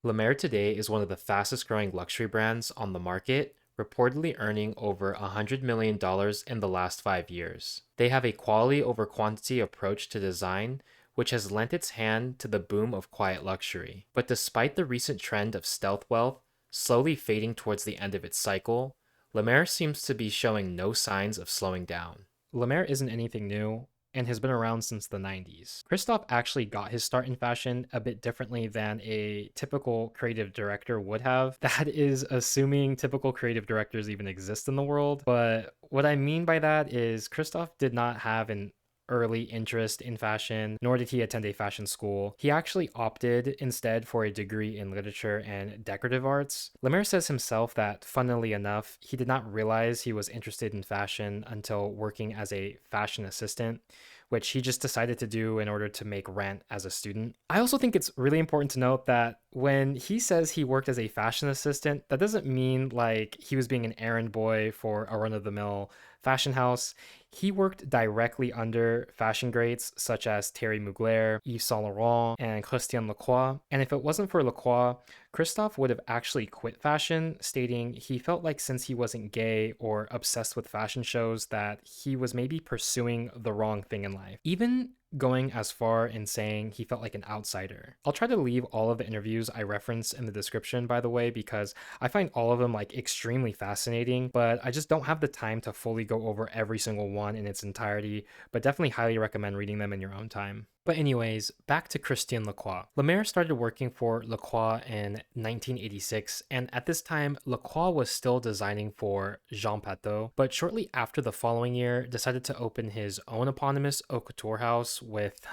Lemaire today is one of the fastest growing luxury brands on the market, reportedly earning over $100 million in the last 5 years. They have a quality over quantity approach to design, which has lent its hand to the boom of quiet luxury. But despite the recent trend of stealth wealth slowly fading towards the end of its cycle, Lemaire seems to be showing no signs of slowing down. Lemaire isn't anything new and has been around since the 90s. Christophe actually got his start in fashion a bit differently than a typical creative director would have. That is assuming typical creative directors even exist in the world. But what I mean by that is Christophe did not have an early interest in fashion, nor did he attend a fashion school. He actually opted instead for a degree in literature and decorative arts. Lemaire says himself that, funnily enough, he did not realize he was interested in fashion until working as a fashion assistant, which he just decided to do in order to make rent as a student. I also think it's really important to note that when he says he worked as a fashion assistant, that doesn't mean like he was being an errand boy for a run of the mill fashion house. He worked directly under fashion greats such as Thierry Mugler, Yves Saint Laurent, and Christian Lacroix. And if it wasn't for Lacroix, Christophe would have actually quit fashion, stating he felt like since he wasn't gay or obsessed with fashion shows, that he was maybe pursuing the wrong thing in life. Even going as far in saying he felt like an outsider. I'll try to leave all of the interviews I reference in the description, by the way, because I find all of them like extremely fascinating, but I just don't have the time to fully go over every single one in its entirety, but definitely highly recommend reading them in your own time. But anyways, back to Christian Lacroix. Lemaire started working for Lacroix in 1986, and at this time, Lacroix was still designing for Jean Pateau, but shortly after the following year, decided to open his own eponymous haute couture house with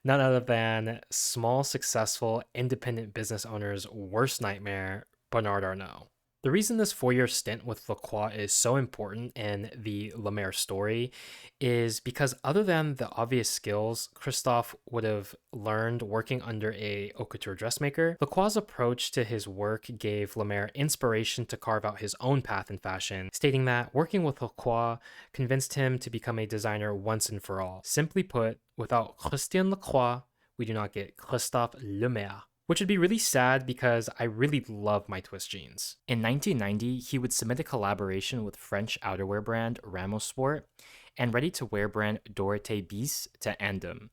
none other than small, successful, independent business owner's worst nightmare, Bernard Arnault. The reason this 4 year stint with Lacroix is so important in the Lemaire story is because, other than the obvious skills Christophe would have learned working under a haute couture dressmaker, Lacroix's approach to his work gave Lemaire inspiration to carve out his own path in fashion, stating that working with Lacroix convinced him to become a designer once and for all. Simply put, without Christian Lacroix, we do not get Christophe Lemaire. Which would be really sad because I really love my twist jeans. In 1990, he would submit a collaboration with French outerwear brand Ramos Sport and ready-to-wear brand Dorothée Bis to Andem.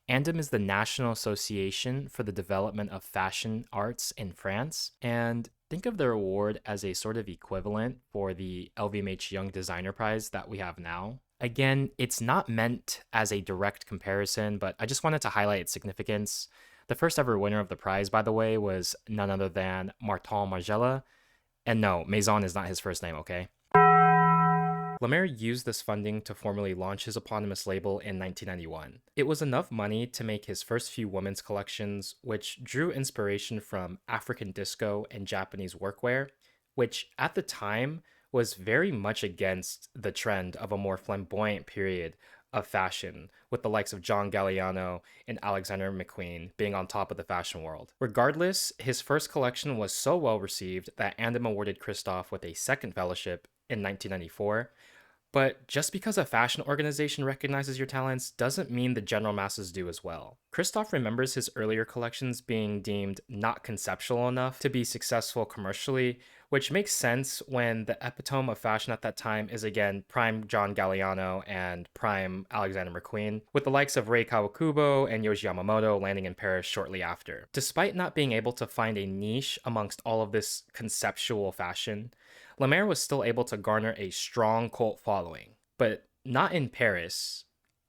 Andem is the National Association for the Development of Fashion Arts in France, and think of their award as a sort of equivalent for the LVMH Young Designer Prize that we have now. Again, it's not meant as a direct comparison, but I just wanted to highlight its significance. The first ever winner of the prize, by the way, was none other than Martin Margiela. And no, Maison is not his first name, okay? Lemaire used this funding to formally launch his eponymous label in 1991. It was enough money to make his first few women's collections, which drew inspiration from African disco and Japanese workwear, which at the time was very much against the trend of a more flamboyant period of fashion, with the likes of John Galliano and Alexander McQueen being on top of the fashion world. Regardless, his first collection was so well received that Andem awarded Christophe with a second fellowship in 1994. But just because a fashion organization recognizes your talents doesn't mean the general masses do as well. Christophe remembers his earlier collections being deemed not conceptual enough to be successful commercially, which makes sense when the epitome of fashion at that time is again prime John Galliano and prime Alexander McQueen, with the likes of Rei Kawakubo and Yohji Yamamoto landing in Paris shortly after. Despite not being able to find a niche amongst all of this conceptual fashion, Lemaire was still able to garner a strong cult following, but not in Paris,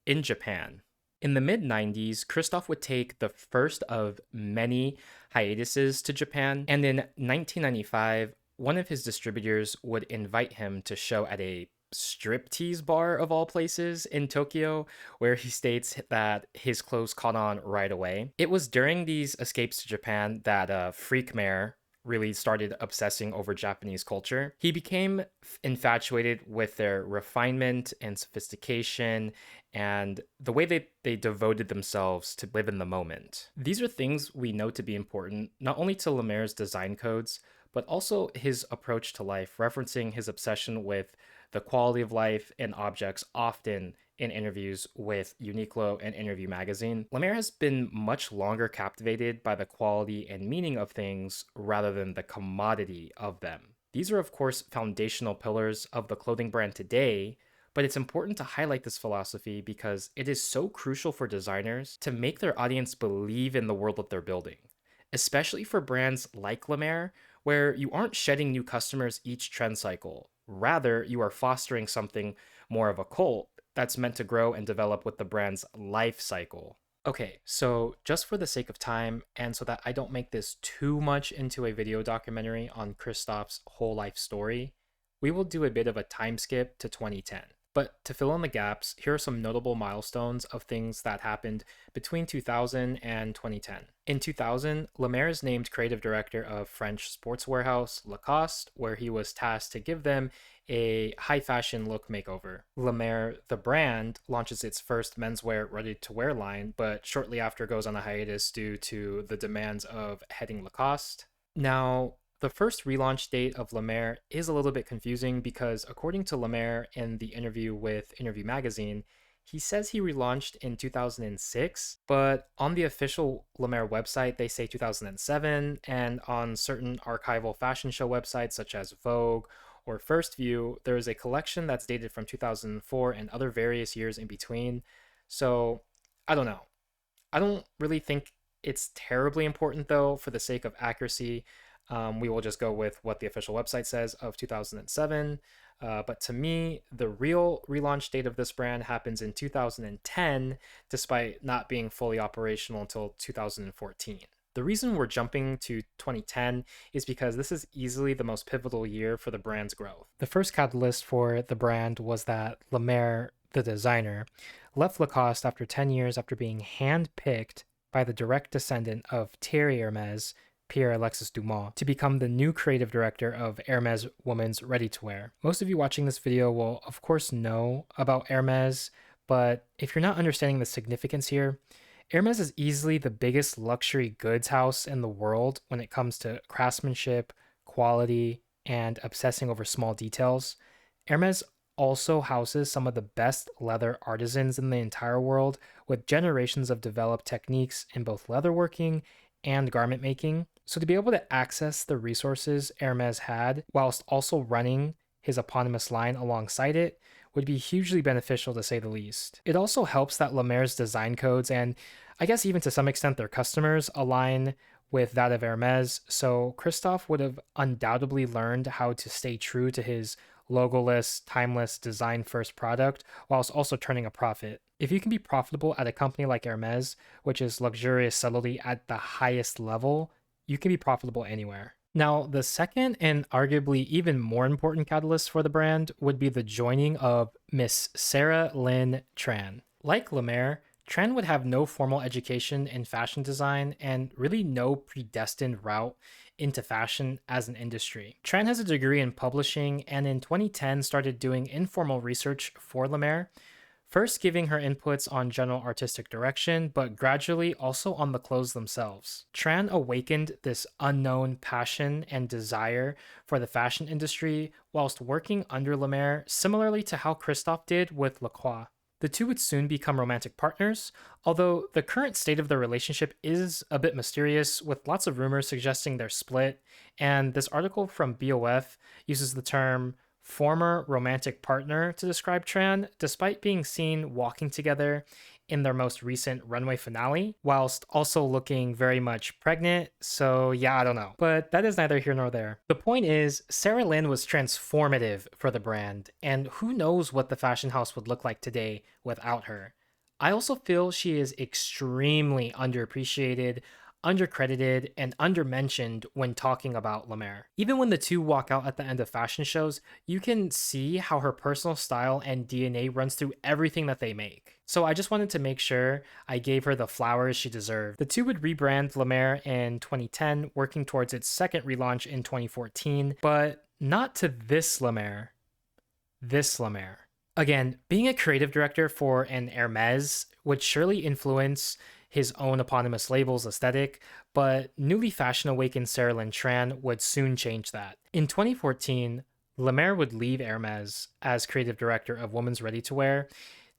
in Japan. In the mid-90s, Christophe would take the first of many hiatuses to Japan, and in 1995, one of his distributors would invite him to show at a striptease bar of all places in Tokyo, where he states that his clothes caught on right away. It was during these escapes to Japan that Freak Mare really started obsessing over Japanese culture. He became infatuated with their refinement and sophistication and the way they devoted themselves to live in the moment. These are things we know to be important, not only to Lemaire's design codes, but also his approach to life, referencing his obsession with the quality of life and objects often in interviews with Uniqlo and Interview magazine, Lemaire has been much longer captivated by the quality and meaning of things rather than the commodity of them. These are, of course, foundational pillars of the clothing brand today, but it's important to highlight this philosophy because it is so crucial for designers to make their audience believe in the world that they're building, especially for brands like Lemaire, where you aren't shedding new customers each trend cycle. Rather, you are fostering something more of a cult that's meant to grow and develop with the brand's life cycle. Okay, so just for the sake of time, and so that I don't make this too much into a video documentary on Christophe's whole life story, we will do a bit of a time skip to 2010. But to fill in the gaps, here are some notable milestones of things that happened between 2000 and 2010. In 2000, Lemaire is named creative director of French sports warehouse Lacoste, where he was tasked to give them a high fashion look makeover. Lemaire, the brand, launches its first menswear ready-to-wear line, but shortly after goes on a hiatus due to the demands of heading Lacoste. Now, the first relaunch date of Lemaire is a little bit confusing because, according to Lemaire in the interview with Interview magazine, he says he relaunched in 2006, but on the official Lemaire website, they say 2007, and on certain archival fashion show websites such as Vogue or First View, there is a collection that's dated from 2004 and other various years in between. So, I don't know. I don't really think it's terribly important, though, for the sake of accuracy. We will just go with what the official website says of 2007. But to me, the real relaunch date of this brand happens in 2010, despite not being fully operational until 2014. The reason we're jumping to 2010 is because this is easily the most pivotal year for the brand's growth. The first catalyst for the brand was that Lemaire, the designer, left Lacoste after 10 years after being handpicked by the direct descendant of Thierry Hermes, Pierre-Alexis Dumas, to become the new creative director of Hermes Women's Ready-to-Wear. Most of you watching this video will, of course, know about Hermes, but if you're not understanding the significance here, Hermes is easily the biggest luxury goods house in the world when it comes to craftsmanship, quality, and obsessing over small details. Hermes also houses some of the best leather artisans in the entire world, with generations of developed techniques in both leatherworking and garment making. So to be able to access the resources Hermes had whilst also running his eponymous line alongside it would be hugely beneficial, to say the least. It also helps that Lemaire's design codes, and I guess even to some extent their customers, align with that of Hermes, so Christophe would have undoubtedly learned how to stay true to his logoless, timeless, design-first product whilst also turning a profit. If you can be profitable at a company like Hermes, which is luxurious subtlety at the highest level, you can be profitable anywhere. Now, the second and arguably even more important catalyst for the brand would be the joining of Miss Sarah-Linh Tran. Like Lemaire, Tran would have no formal education in fashion design and really no predestined route into fashion as an industry. Tran has a degree in publishing and in 2010 started doing informal research for Lemaire, first giving her inputs on general artistic direction, but gradually also on the clothes themselves. Tran awakened this unknown passion and desire for the fashion industry whilst working under Lemaire, similarly to how Christophe did with Lacroix. The two would soon become romantic partners, although the current state of their relationship is a bit mysterious, with lots of rumors suggesting they're split, and this article from BOF uses the term former romantic partner to describe Tran, despite being seen walking together in their most recent runway finale, whilst also looking very much pregnant. So yeah, I don't know. But that is neither here nor there. The point is, Sarah-Linh was transformative for the brand, and who knows what the fashion house would look like today without her. I also feel she is extremely underappreciated, undercredited, and undermentioned when talking about Lemaire. Even when the two walk out at the end of fashion shows, you can see how her personal style and DNA runs through everything that they make. So I just wanted to make sure I gave her the flowers she deserved. The two would rebrand Lemaire in 2010, working towards its second relaunch in 2014, but not to this Lemaire. This Lemaire. Again, being a creative director for an Hermes would surely influence his own eponymous label's aesthetic, but newly fashion-awakened Sarah-Linh Tran would soon change that. In 2014, Lemaire would leave Hermes as creative director of Women's Ready-to-Wear,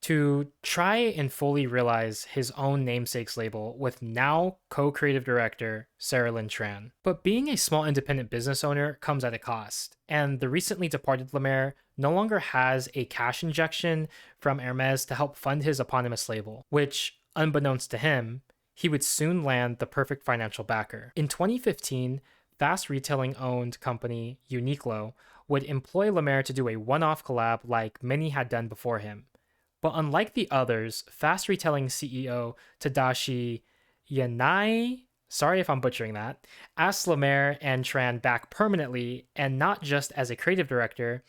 to try and fully realize his own namesake's label with now co-creative director Sarah-Linh Tran. But being a small independent business owner comes at a cost, and the recently departed Lemaire no longer has a cash injection from Hermes to help fund his eponymous label, which, unbeknownst to him, he would soon land the perfect financial backer. In 2015, fast retailing owned company Uniqlo would employ Lemaire to do a one-off collab like many had done before him. But unlike the others, fast retailing CEO Tadashi Yanai, sorry if I'm butchering that, asked Lemaire and Tran back permanently, and not just as a creative director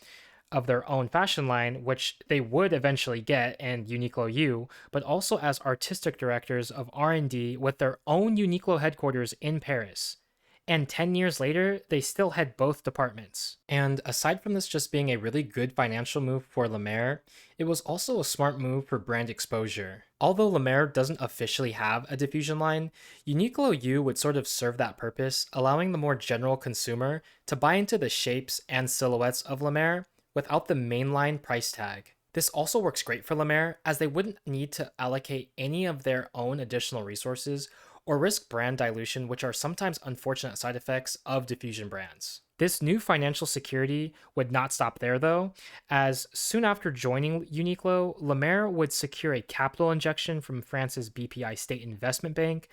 of their own fashion line, which they would eventually get in Uniqlo U, but also as artistic directors of R&D with their own Uniqlo headquarters in Paris. And 10 years later, they still had both departments. And aside from this just being a really good financial move for Lemaire, it was also a smart move for brand exposure. Although Lemaire doesn't officially have a diffusion line, Uniqlo U would sort of serve that purpose, allowing the more general consumer to buy into the shapes and silhouettes of Lemaire without the mainline price tag. This also works great for Lemaire, as they wouldn't need to allocate any of their own additional resources or risk brand dilution, which are sometimes unfortunate side effects of diffusion brands. This new financial security would not stop there though, as soon after joining Uniqlo, Lemaire would secure a capital injection from France's BPI State Investment Bank,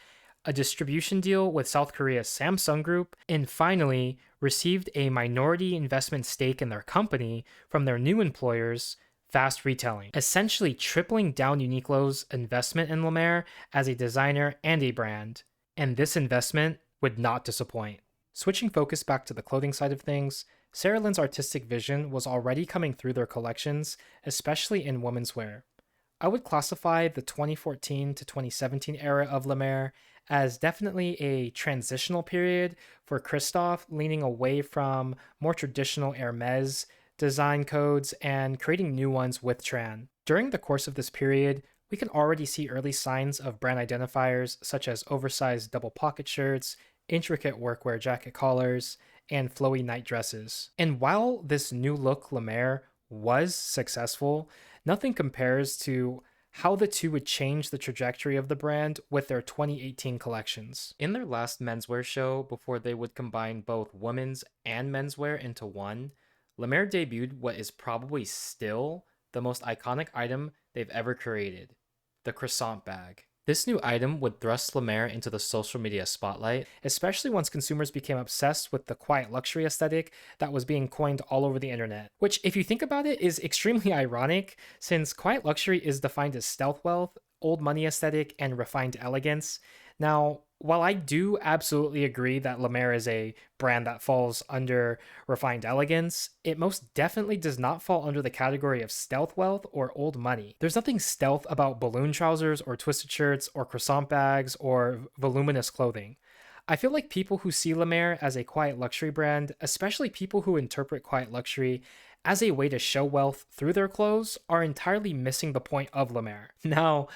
a distribution deal with South Korea's Samsung Group, and finally received a minority investment stake in their company from their new employers, Fast Retailing, essentially tripling down Uniqlo's investment in Lemaire as a designer and a brand, and this investment would not disappoint. Switching focus back to the clothing side of things, Sarah-Lin's artistic vision was already coming through their collections, especially in women's wear. I would classify the 2014 to 2017 era of Lemaire as definitely a transitional period for Christophe, leaning away from more traditional Hermes design codes and creating new ones with Tran. During the course of this period, we can already see early signs of brand identifiers such as oversized double pocket shirts, intricate workwear jacket collars, and flowy night dresses. And while this new look Lemaire was successful, nothing compares to how the two would change the trajectory of the brand with their 2018 collections. In their last menswear show, before they would combine both women's and menswear into one, Lemaire debuted what is probably still the most iconic item they've ever created, the croissant bag. This new item would thrust Lemaire into the social media spotlight, especially once consumers became obsessed with the quiet luxury aesthetic that was being coined all over the internet. Which, if you think about it, is extremely ironic, since quiet luxury is defined as stealth wealth, old money aesthetic, and refined elegance. Now, while I do absolutely agree that Lemaire is a brand that falls under refined elegance, it most definitely does not fall under the category of stealth wealth or old money. There's nothing stealth about balloon trousers or twisted shirts or croissant bags or voluminous clothing. I feel like people who see Lemaire as a quiet luxury brand, especially people who interpret quiet luxury as a way to show wealth through their clothes, are entirely missing the point of Lemaire. Now,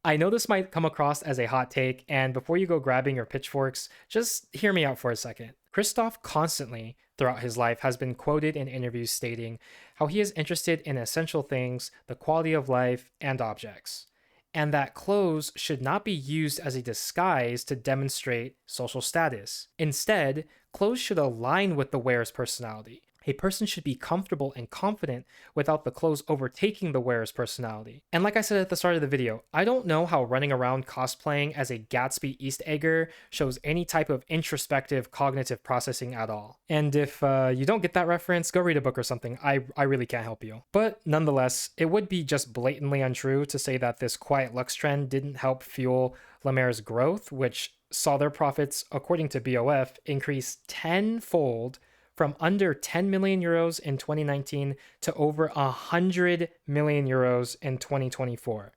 I know this might come across as a hot take, and before you go grabbing your pitchforks, just hear me out for a second. Christophe constantly, throughout his life, has been quoted in interviews stating how he is interested in essential things, the quality of life, and objects, and that clothes should not be used as a disguise to demonstrate social status. Instead, clothes should align with the wearer's personality. A person should be comfortable and confident without the clothes overtaking the wearer's personality. And like I said at the start of the video, I don't know how running around cosplaying as a Gatsby East Egger shows any type of introspective cognitive processing at all. And if you don't get that reference, go read a book or something. I really can't help you. But nonetheless, it would be just blatantly untrue to say that this quiet luxe trend didn't help fuel Lemaire's growth, which saw their profits, according to BOF, increase tenfold from under 10 million euros in 2019 to over 100 million euros in 2024.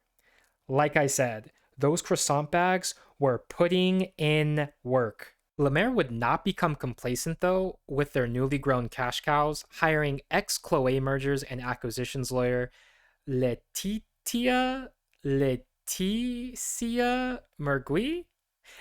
Like I said, those croissant bags were putting in work. Lemaire would not become complacent though with their newly grown cash cows, hiring ex-Chloé mergers and acquisitions lawyer Laetitia Mergui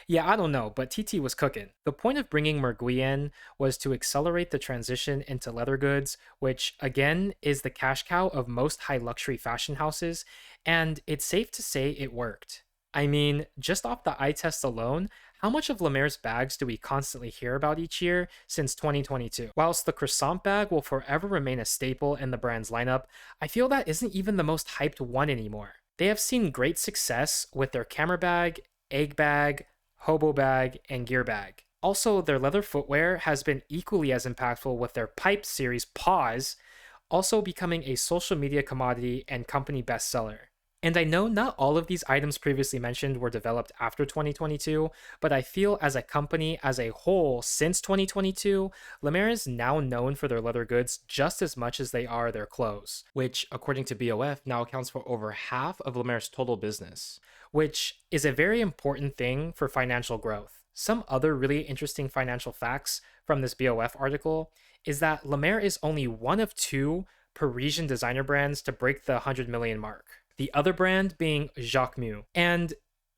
Yeah, I don't know, but TT was cooking. The point of bringing Mergui in was to accelerate the transition into leather goods, which again is the cash cow of most high luxury fashion houses, and it's safe to say it worked. I mean, just off the eye test alone, how much of Lemaire's bags do we constantly hear about each year since 2022? Whilst the croissant bag will forever remain a staple in the brand's lineup, I feel that isn't even the most hyped one anymore. They have seen great success with their camera bag, egg bag, hobo bag, and gear bag. Also, their leather footwear has been equally as impactful with their pipe series Paws, also becoming a social media commodity and company bestseller. And I know not all of these items previously mentioned were developed after 2022, but I feel as a company as a whole since 2022, Lemaire is now known for their leather goods just as much as they are their clothes, which, according to BOF, now accounts for over half of Lemaire's total business, which is a very important thing for financial growth. Some other really interesting financial facts from this BOF article is that Lemaire is only one of two Parisian designer brands to break the 100 million mark. The other brand being Jacquemus. And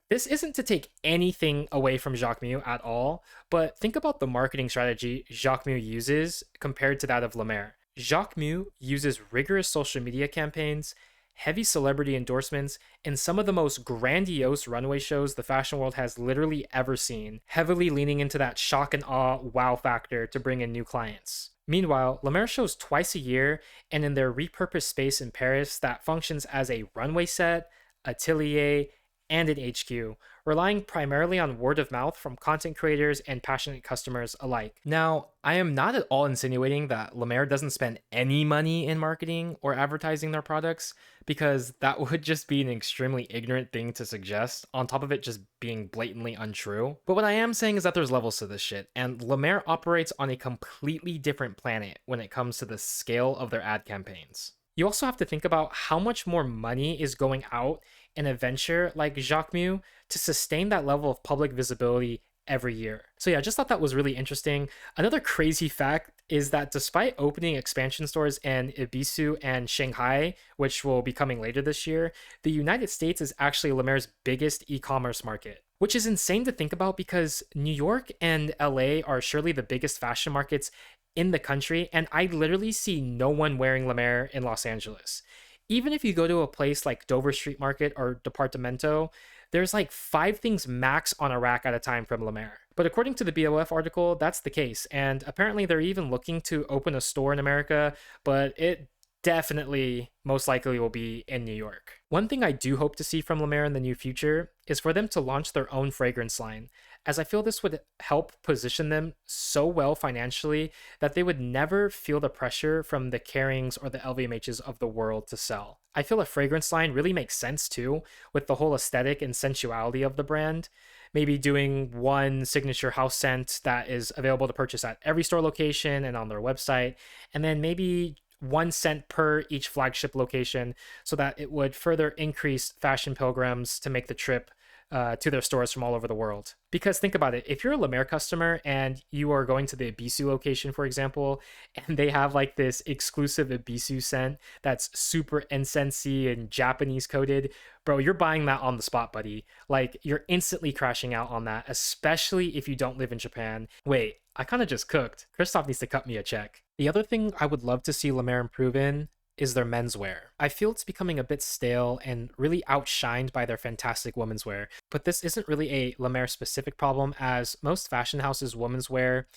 this isn't to take anything away from Jacquemus at all, but think about the marketing strategy Jacquemus uses compared to that of Lemaire. Jacquemus uses rigorous social media campaigns, heavy celebrity endorsements, and some of the most grandiose runway shows the fashion world has literally ever seen, heavily leaning into that shock and awe wow factor to bring in new clients. Meanwhile, Lemaire shows twice a year and in their repurposed space in Paris that functions as a runway set, atelier, and an HQ, relying primarily on word of mouth from content creators and passionate customers alike. Now, I am not at all insinuating that Lemaire doesn't spend any money in marketing or advertising their products, because that would just be an extremely ignorant thing to suggest, on top of it just being blatantly untrue. But what I am saying is that there's levels to this shit, and Lemaire operates on a completely different planet when it comes to the scale of their ad campaigns. You also have to think about how much more money is going out in a venture like Jacquemus to sustain that level of public visibility every year. So yeah, I just thought that was really interesting. Another crazy fact is that despite opening expansion stores in Ibisu and Shanghai, which will be coming later this year, the United States is actually Lemaire's biggest e-commerce market, which is insane to think about because New York and LA are surely the biggest fashion markets in the country, and I literally see no one wearing Lemaire in Los Angeles. Even if you go to a place like Dover Street Market or Departamento, there's like 5 things max on a rack at a time from Lemaire. But according to the BOF article, that's the case, and apparently they're even looking to open a store in America, but it definitely most likely will be in New York. One thing I do hope to see from Lemaire in the near future is for them to launch their own fragrance line, as I feel this would help position them so well financially that they would never feel the pressure from the Kerings or the LVMHs of the world to sell. I feel a fragrance line really makes sense too, with the whole aesthetic and sensuality of the brand. Maybe doing one signature house scent that is available to purchase at every store location and on their website, and then maybe 1 cent per each flagship location so that it would further increase fashion pilgrims to make the trip to their stores from all over the world. Because think about it, if you're a Lemaire customer and you are going to the Ibisu location, for example, and they have like this exclusive Ibisu scent that's super incensey and Japanese coded, bro, you're buying that on the spot, buddy. Like, you're instantly crashing out on that, especially if you don't live in Japan. Wait, I kind of just cooked. Christophe needs to cut me a check. The other thing I would love to see Lemaire improve in is their menswear. I feel it's becoming a bit stale and really outshined by their fantastic women's wear, but this isn't really a Lemaire specific problem, as most fashion houses' women's wear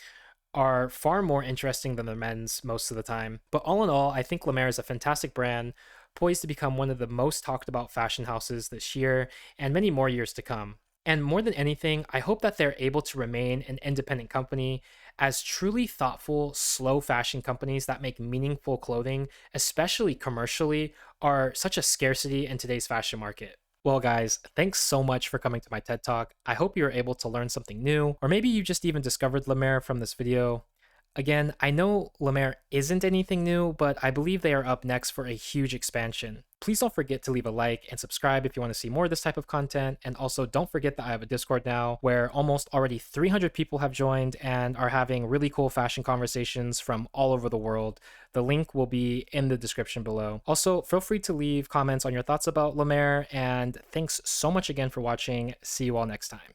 are far more interesting than their men's most of the time. But all in all, I think Lemaire is a fantastic brand, poised to become one of the most talked about fashion houses this year and many more years to come. And more than anything, I hope that they're able to remain an independent company, as truly thoughtful, slow fashion companies that make meaningful clothing, especially commercially, are such a scarcity in today's fashion market. Well, guys, thanks so much for coming to my TED Talk. I hope you were able to learn something new, or maybe you just even discovered Lemaire from this video. Again, I know Lemaire isn't anything new, but I believe they are up next for a huge expansion. Please don't forget to leave a like and subscribe if you want to see more of this type of content. And also don't forget that I have a Discord now where almost already 300 people have joined and are having really cool fashion conversations from all over the world. The link will be in the description below. Also, feel free to leave comments on your thoughts about Lemaire, and thanks so much again for watching. See you all next time.